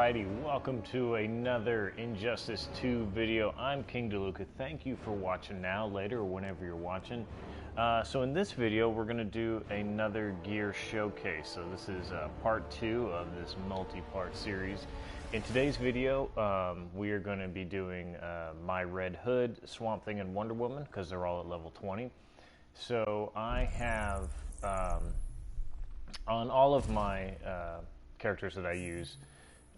Alrighty, welcome to another Injustice 2 video. I'm King DeLuca. Thank you for watching now, later, or whenever you're watching. So in this video, we're going to do another gear showcase. So this is part 2 of this multi-part series. In today's video, we are going to be doing my Red Hood, Swamp Thing, and Wonder Woman, because they're all at level 20. So I have, on all of my characters that I use,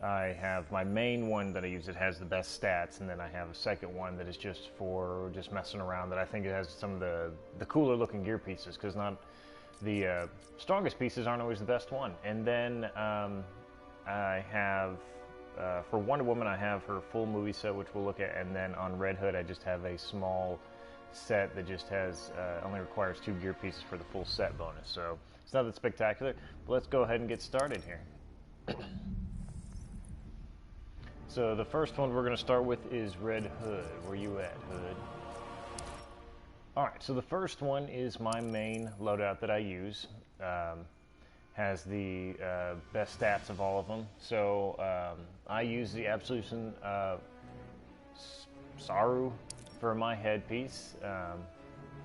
I have my main one that I use that has the best stats, and then I have a second one that is just for just messing around, that I think it has some of the cooler looking gear pieces, because not the strongest pieces aren't always the best one. And then I have, for Wonder Woman, I have her full movie set, which we'll look at, and then on Red Hood I just have a small set that just has, only requires 2 gear pieces for the full set bonus. So it's not that spectacular, but let's go ahead and get started here. So the first one we're going to start with is Red Hood. Where you at, Hood? Alright, so the first one is my main loadout that I use. Has the best stats of all of them. So I use the Absolution Saru for my headpiece.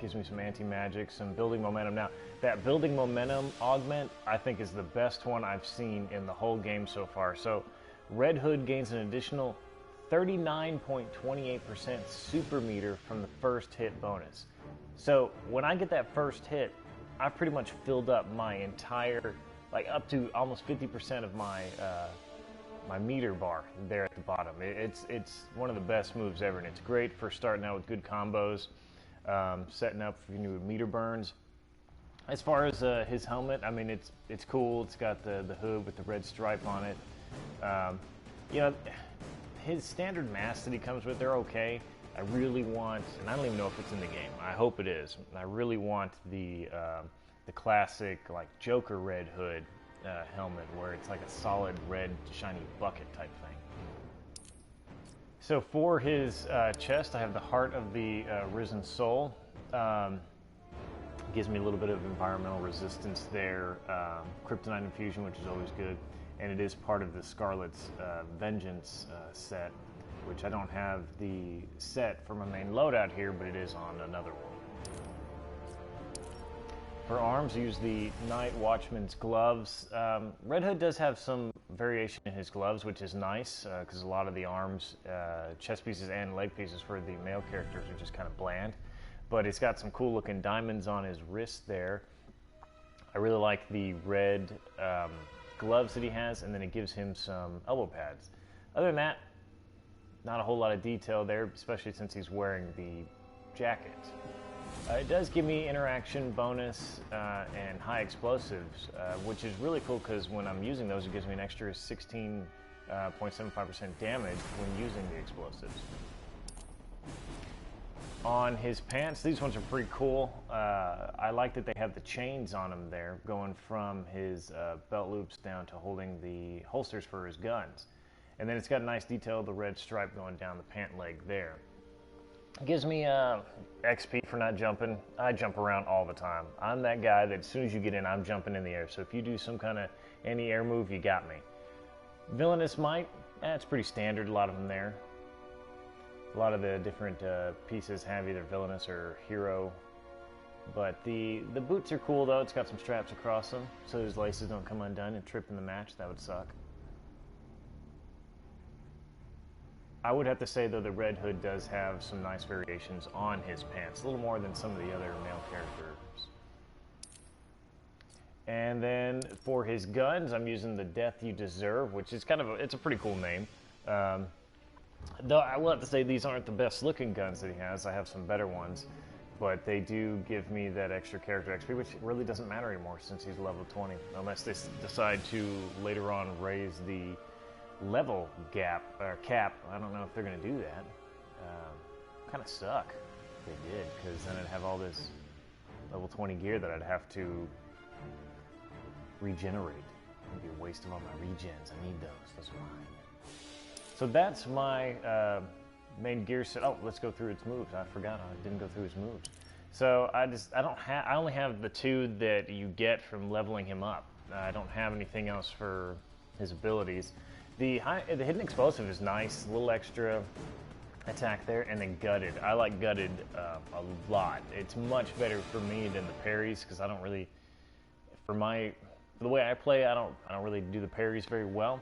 Gives me some anti-magic, some building momentum. Now, that building momentum augment, I think, is the best one I've seen in the whole game so far. So Red Hood gains an additional 39.28% super meter from the first hit bonus. So when I get that first hit, I've pretty much filled up my entire, like up to almost 50% of my my meter bar there at the bottom. It's one of the best moves ever, and it's great for starting out with good combos, setting up for new meter burns. As far as his helmet, I mean, it's cool. It's got the hood with the red stripe on it. You know, his standard masks that he comes with, they're okay. I really want, and I don't even know if it's in the game, I hope it is, I really want the classic, like, Joker Red Hood helmet, where it's like a solid red shiny bucket type thing. So for his chest, I have the Heart of the Risen Soul. Gives me a little bit of environmental resistance there. Kryptonite infusion, which is always good. And it is part of the Scarlet's Vengeance set, which I don't have the set for my main loadout here, but it is on another one. For arms, I use the Night Watchman's gloves. Red Hood does have some variation in his gloves, which is nice, because a lot of the arms, chest pieces and leg pieces for the male characters are just kind of bland. But it's got some cool looking diamonds on his wrist there. I really like the red gloves that he has, and then it gives him some elbow pads. Other than that, not a whole lot of detail there, especially since he's wearing the jacket. It does give me interaction bonus and high explosives, which is really cool, because when I'm using those, it gives me an extra 16.75% damage when using the explosives. On his pants, these ones are pretty cool. I like that they have the chains on them there, going from his belt loops down to holding the holsters for his guns. And then it's got a nice detail of the red stripe going down the pant leg there. It gives me XP for not jumping. I jump around all the time. I'm that guy that as soon as you get in, I'm jumping in the air. So if you do some kind of anti-air move, you got me. Villainous Might, it's pretty standard, a lot of them there. A lot of the different pieces have either villainous or hero, but the boots are cool though. It's got some straps across them, so his laces don't come undone and trip in the match. That would suck. I would have to say though, the Red Hood does have some nice variations on his pants, a little more than some of the other male characters. And then for his guns, I'm using the Death You Deserve, which is kind of it's a pretty cool name. Though I will have to say these aren't the best looking guns that he has. I have some better ones, but they do give me that extra character XP, which really doesn't matter anymore since he's level 20, unless they decide to later on raise the level gap or cap. I don't know if they're going to do that. Kind of suck if they did, because then I'd have all this level 20 gear that I'd have to regenerate. It'd be a waste of all my regens. I need those. Those are mine. So that's my main gear set. Oh, let's go through its moves. I forgot I didn't go through his moves. So I only have the 2 that you get from leveling him up. I don't have anything else for his abilities. The hidden explosive is nice, a little extra attack there, and then gutted. I like gutted a lot. It's much better for me than the parries because I don't really, for the way I play, I don't really do the parries very well,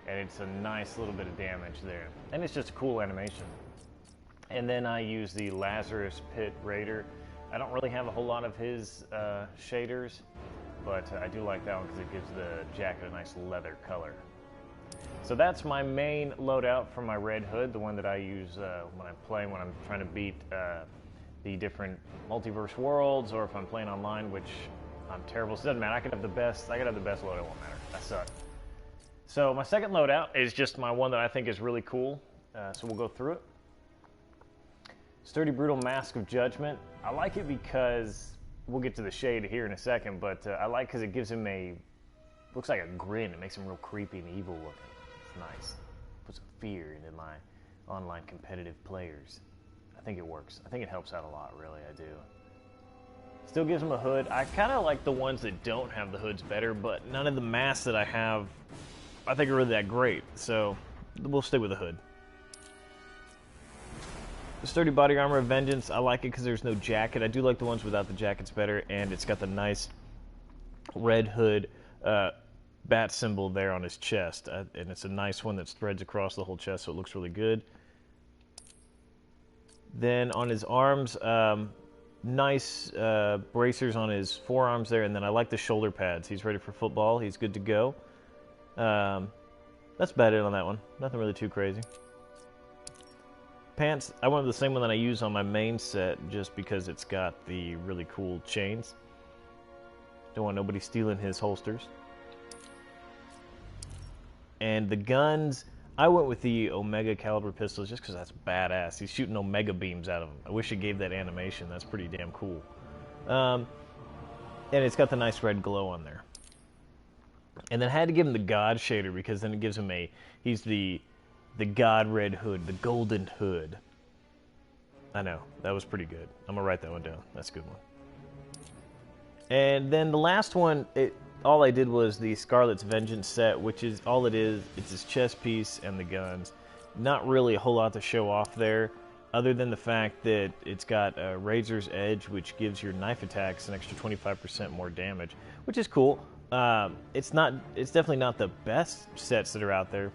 and it's a nice little bit of damage there, and it's just a cool animation. And then I use the Lazarus Pit Raider. I don't really have a whole lot of his shaders, but I do like that one because it gives the jacket a nice leather color. So that's my main loadout for my Red Hood, the one that I use when I'm playing, when I'm trying to beat the different multiverse worlds, or if I'm playing online, which I'm terrible. So it doesn't matter. I could have the best loadout. It won't matter. I suck. So my second loadout is just my one that I think is really cool. So we'll go through it. Sturdy Brutal Mask of Judgment. I like it because we'll get to the shade here in a second, but I like because it gives him looks like a grin. It makes him real creepy and evil looking. It's nice. Put some fear into my online competitive players. I think it works. I think it helps out a lot, really. I do. Still gives him a hood. I kind of like the ones that don't have the hoods better, but none of the masks that I have I think are really that great. So we'll stay with the hood. The Sturdy Body Armor of Vengeance, I like it because there's no jacket. I do like the ones without the jackets better, and it's got the nice red hood bat symbol there on his chest, and it's a nice one that spreads across the whole chest, so it looks really good. Then on his arms, nice bracers on his forearms there, and then I like the shoulder pads. He's ready for football. He's good to go. That's about it on that one. Nothing really too crazy. Pants, I went with the same one that I use on my main set just because it's got the really cool chains. Don't want nobody stealing his holsters. And the guns, I went with the Omega caliber pistols just because that's badass. He's shooting Omega beams out of them. I wish it gave that animation. That's pretty damn cool. And it's got the nice red glow on there. And then I had to give him the God shader because then it gives him he's the God Red Hood, the Golden Hood. I know, that was pretty good. I'm going to write that one down. That's a good one. And then the last one, all I did was the Scarlet's Vengeance set, which is all it is. It's his chest piece and the guns. Not really a whole lot to show off there, other than the fact that it's got a Razor's Edge, which gives your knife attacks an extra 25% more damage, which is cool. It's definitely not the best sets that are out there.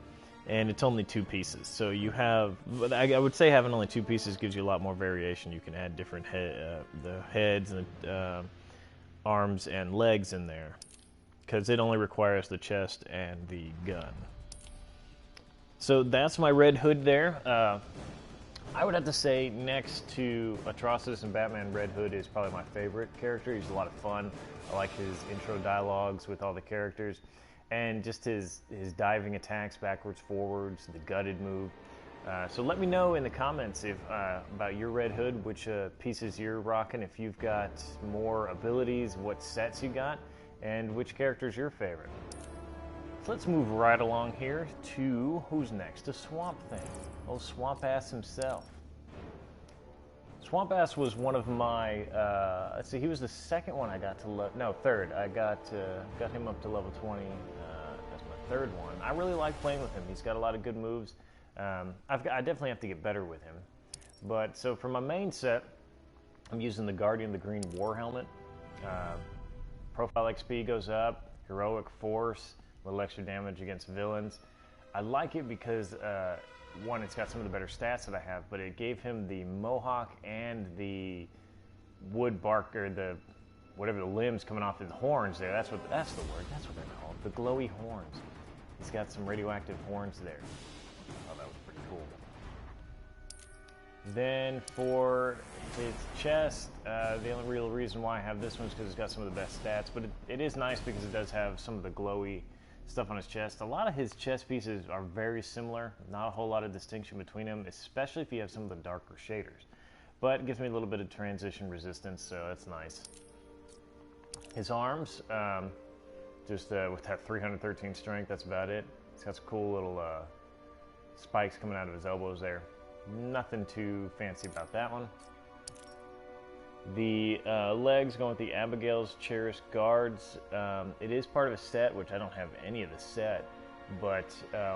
And it's only 2 pieces. So you have, I would say having only 2 pieces gives you a lot more variation. You can add different the heads and the arms and legs in there, because it only requires the chest and the gun. So that's my Red Hood there. I would have to say next to Atrocitus and Batman, Red Hood is probably my favorite character. He's a lot of fun. I like his intro dialogues with all the characters. And just his diving attacks, backwards, forwards, the gutted move. So let me know in the comments about your Red Hood, which pieces you're rocking, if you've got more abilities, what sets you got, and which character's your favorite. So let's move right along here to, who's next? To Swamp Thing. Oh, Swamp Ass himself. Swamp Ass was one of my, let's see, he was the second one I got to third. I got him up to level 20 as my third one. I really like playing with him. He's got a lot of good moves. I definitely have to get better with him. But, so for my main set, I'm using the Guardian of the Green War Helmet. Profile XP goes up, Heroic Force, a little extra damage against villains. I like it because, one, it's got some of the better stats that I have, but it gave him the mohawk and the wood bark, or the whatever the limbs coming off his horns there. That's the word. That's what they're called. The glowy horns. He's got some radioactive horns there. Oh, that was pretty cool. Then for his chest, the only real reason why I have this one is because it's got some of the best stats, but it is nice because it does have some of the glowy stuff on his chest. A lot of his chest pieces are very similar. Not a whole lot of distinction between them, especially if you have some of the darker shaders. But it gives me a little bit of transition resistance, so that's nice. His arms, just with that 313 strength, that's about it. He's got some cool little spikes coming out of his elbows there. Nothing too fancy about that one. The legs going with the Abigail's Cherished Guards. It is part of a set, which I don't have any of the set. But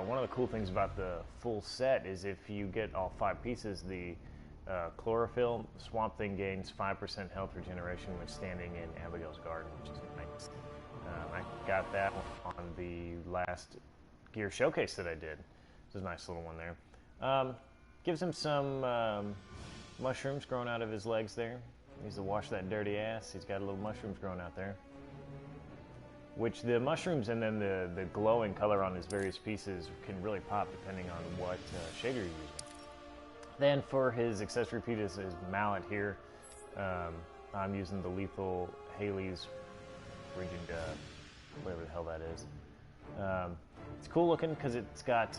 one of the cool things about the full set is if you get all 5 pieces, the chlorophyll Swamp Thing gains 5% health regeneration when standing in Abigail's garden, which is nice. I got that on the last gear showcase that I did. It's a nice little one there. Gives him some mushrooms growing out of his legs there. He needs to wash that dirty ass. He's got little mushrooms growing out there. Which the mushrooms and then the glowing color on his various pieces can really pop depending on what shader you're using. Then for his accessory piece, his mallet here, I'm using the Lethal Haley's Rigid, whatever the hell that is. It's cool looking because it's got,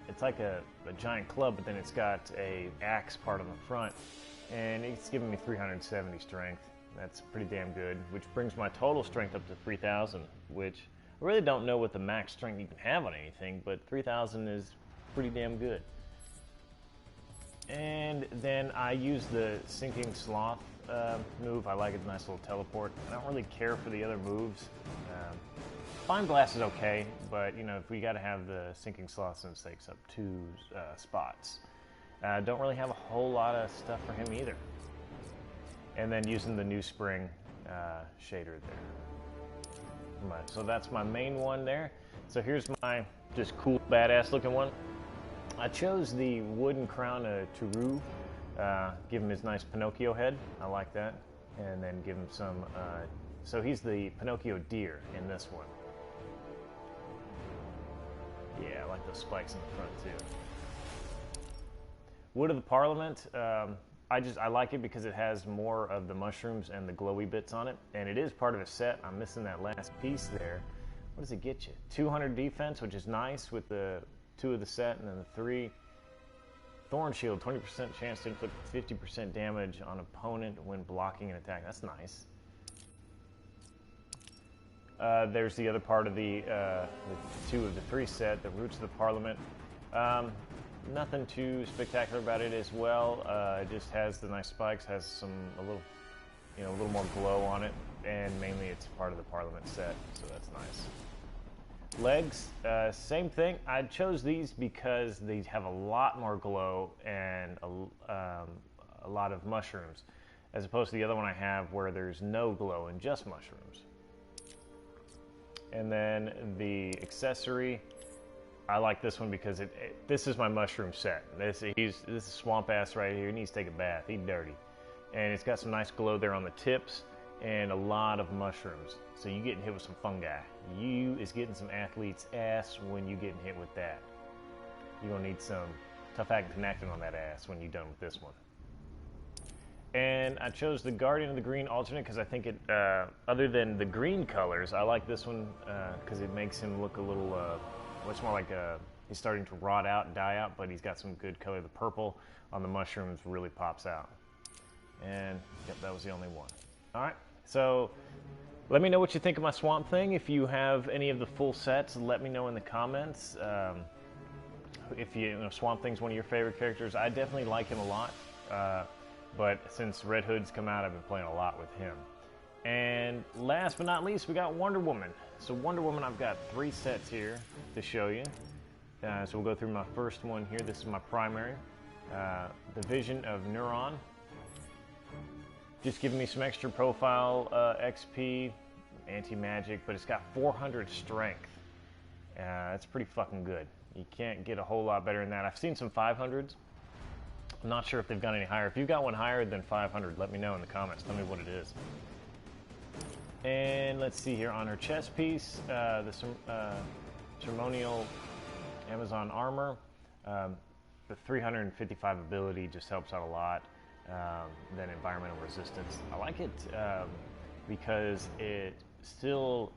it's like a giant club, but then it's got a axe part on the front, and it's giving me 370 strength. That's pretty damn good, which brings my total strength up to 3,000, which I really don't know what the max strength you can have on anything, but 3,000 is pretty damn good. And then I use the Sinking Sloth move. I like it, nice little teleport. I don't really care for the other moves. Fine Blast is okay, but you know, if we got to have the Sinking Sloth, since it takes up 2 spots. Don't really have a whole lot of stuff for him either. And then using the New Spring shader there. So that's my main one there. So here's my just cool, badass looking one. I chose the wooden crown of Turu. Give him his nice Pinocchio head. I like that. And then give him some, so he's the Pinocchio deer in this one. Yeah, I like those spikes in the front too. Wood of the Parliament. I like it because it has more of the mushrooms and the glowy bits on it, and it is part of a set. I'm missing that last piece there. What does it get you? 200 defense, which is nice with the 2 of the set, and then the 3. Thorn Shield, 20% chance to inflict 50% damage on opponent when blocking an attack. That's nice. There's the other part of the 2 of the 3 set, the Roots of the Parliament. Nothing too spectacular about it as well. It just has the nice spikes, has a little more glow on it, and mainly it's part of the Parliament set, so that's nice. Legs, same thing. I chose these because they have a lot more glow and a lot of mushrooms, as opposed to the other one I have where there's no glow and just mushrooms. And then the accessory, I like this one because this is my mushroom set. This is swamp ass right here. He needs to take a bath. He's dirty. And it's got some nice glow there on the tips and a lot of mushrooms. So you getting hit with some fungi. You is getting some athlete's ass when you getting hit with that. You're gonna need some tough acting connecting on that ass when you're done with this one. And I chose the Guardian of the Green alternate because I think it, other than the green colors, I like this one because it makes him look a little, it's more like he's starting to rot out and die out, but he's got some good color. The purple on the mushrooms really pops out. And yep, that was the only one. All right, so let me know what you think of my Swamp Thing. If you have any of the full sets, let me know in the comments. If you know Swamp Thing's one of your favorite characters, I definitely like him a lot. But since Red Hood's come out, I've been playing a lot with him. And last but not least, we got Wonder Woman. So Wonder Woman, I've got 3 sets here to show you. So we'll go through my first one here. This is my primary. The Vision of Neuron. Just giving me some extra profile XP, anti-magic, but it's got 400 strength. That's pretty fucking good. You can't get a whole lot better than that. I've seen some 500s. I'm not sure if they've gone any higher. If you've got one higher than 500, let me know in the comments. Tell me what it is. And let's see here on her chest piece, the ceremonial Amazon armor. The 355 ability just helps out a lot. Then environmental resistance. I like it because it's still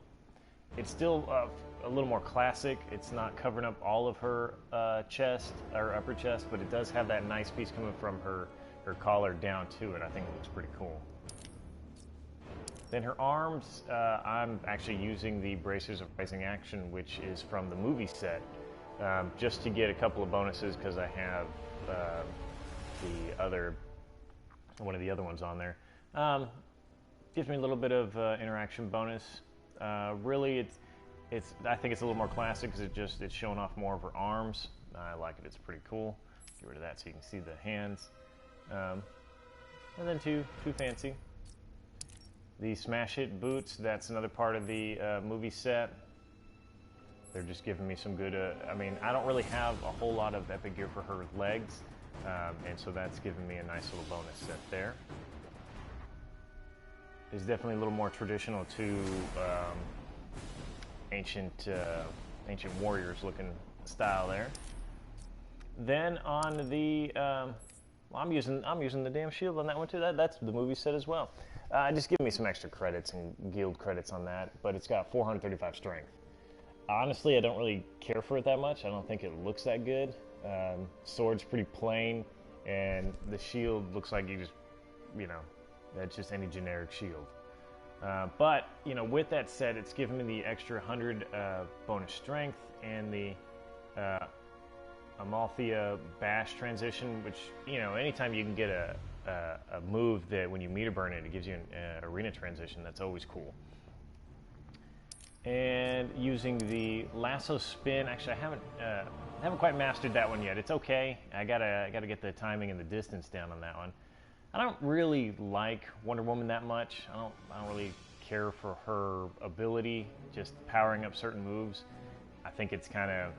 a little more classic. It's not covering up all of her chest or upper chest, but it does have that nice piece coming from her collar down to it. I think it looks pretty cool. Then her arms, I'm actually using the Bracers of Rising Action, which is from the movie set, just to get a couple of bonuses because I have one of the other ones on there. Gives me a little bit of interaction bonus. Really, I think it's a little more classic because it's showing off more of her arms. I like it. It's pretty cool. Get rid of that so you can see the hands. And then too fancy. The Smash Hit boots, that's another part of the movie set. They're just giving me some good, I mean, I don't really have a whole lot of epic gear for her legs, and so that's giving me a nice little bonus set there. It's definitely a little more traditional to ancient warriors looking style there. Then on the, well, I'm using the damn shield on that one too. That's the movie set as well. Just give me some extra credits and guild credits on that, but it's got 435 strength. Honestly, I don't really care for it that much. I don't think it looks that good. Sword's pretty plain, and the shield looks like you just, you know, that's just any generic shield. But, you know, with that said, it's given me the extra 100 bonus strength and the Amalthea Bash transition, which, you know, anytime you can get a move that when you meter burn it, it gives you an arena transition, that's always cool. And using the lasso spin, actually I haven't quite mastered that one yet. It's okay. I gotta get the timing and the distance down on that one. I don't really like Wonder Woman that much. I don't really care for her ability, just powering up certain moves. I think it's kind of,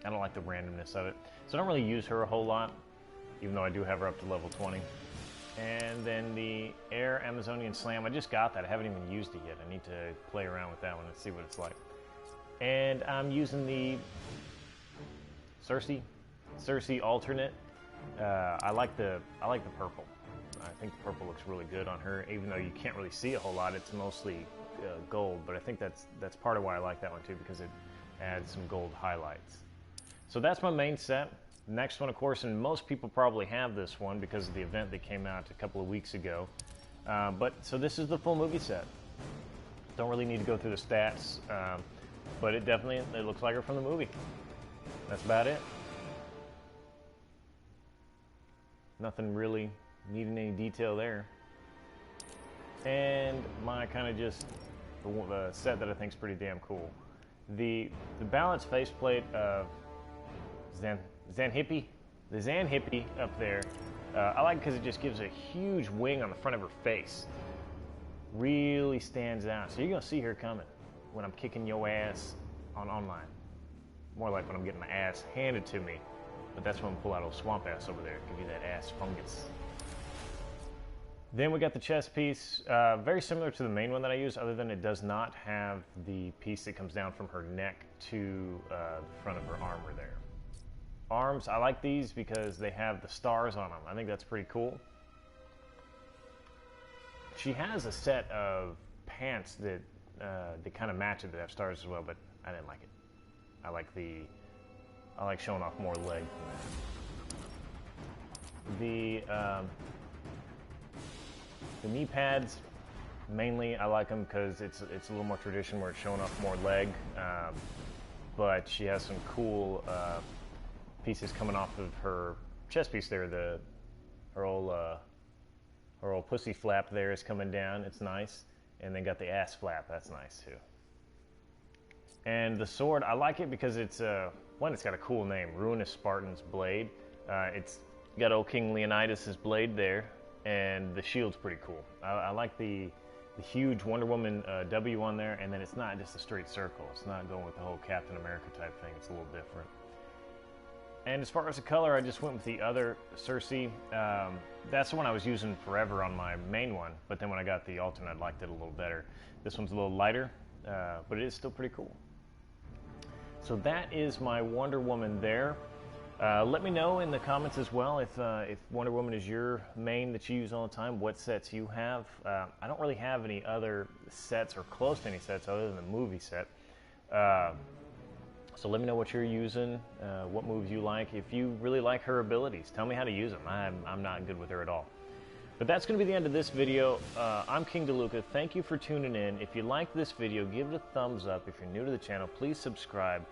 I don't like the randomness of it. So I don't really use her a whole lot, even though I do have her up to level 20. And then the Air Amazonian Slam, I just got that. I haven't even used it yet. I need to play around with that one and see what it's like. And I'm using the Cersei alternate. I like the purple. I think the purple looks really good on her, even though you can't really see a whole lot. It's mostly gold, but I think that's part of why I like that one too, because it adds some gold highlights. So that's my main set. Next one, of course, and most people probably have this one because of the event that came out a couple of weeks ago. So this is the full movie set. Don't really need to go through the stats, but it looks like her from the movie. That's about it. Nothing really needing any detail there. And my kind of just the set that I think is pretty damn cool. The balanced faceplate of Zanhippie up there, I like because it just gives a huge wing on the front of her face. Really stands out. So you're gonna see her coming when I'm kicking your ass on online. More like when I'm getting my ass handed to me. But that's when I'm pull out old swamp ass over there, give you that ass fungus. Then we got the chest piece, very similar to the main one that I use, other than it does not have the piece that comes down from her neck to the front of her armor there. Arms, I like these because they have the stars on them. I think that's pretty cool. She has a set of pants that kind of match it that have stars as well, but I didn't like it. I like showing off more leg than that. The knee pads, mainly I like them because it's a little more tradition where it's showing off more leg, but she has some cool pieces coming off of her chest piece there. Her old pussy flap there is coming down. It's nice, and then got the ass flap. That's nice too. And the sword, I like it because it's it's got a cool name, Ruinous Spartan's Blade. It's got old King Leonidas' blade there, and the shield's pretty cool. I like the huge Wonder Woman W on there, and then it's not just a straight circle. It's not going with the whole Captain America type thing. It's a little different. And as far as the color, I just went with the other Cersei. That's the one I was using forever on my main one, but then when I got the alternate, I liked it a little better. This one's a little lighter, but it is still pretty cool. So that is my Wonder Woman there. Let me know in the comments as well if Wonder Woman is your main that you use all the time, what sets you have. I don't really have any other sets or close to any sets other than the movie set. So let me know what you're using, what moves you like. If you really like her abilities, tell me how to use them. I'm not good with her at all. But that's going to be the end of this video. I'm King DeLuca. Thank you for tuning in. If you like this video, give it a thumbs up. If you're new to the channel, please subscribe.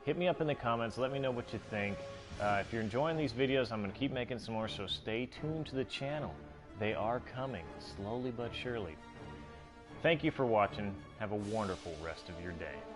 Hit me up in the comments. Let me know what you think. If you're enjoying these videos, I'm going to keep making some more, so stay tuned to the channel. They are coming, slowly but surely. Thank you for watching. Have a wonderful rest of your day.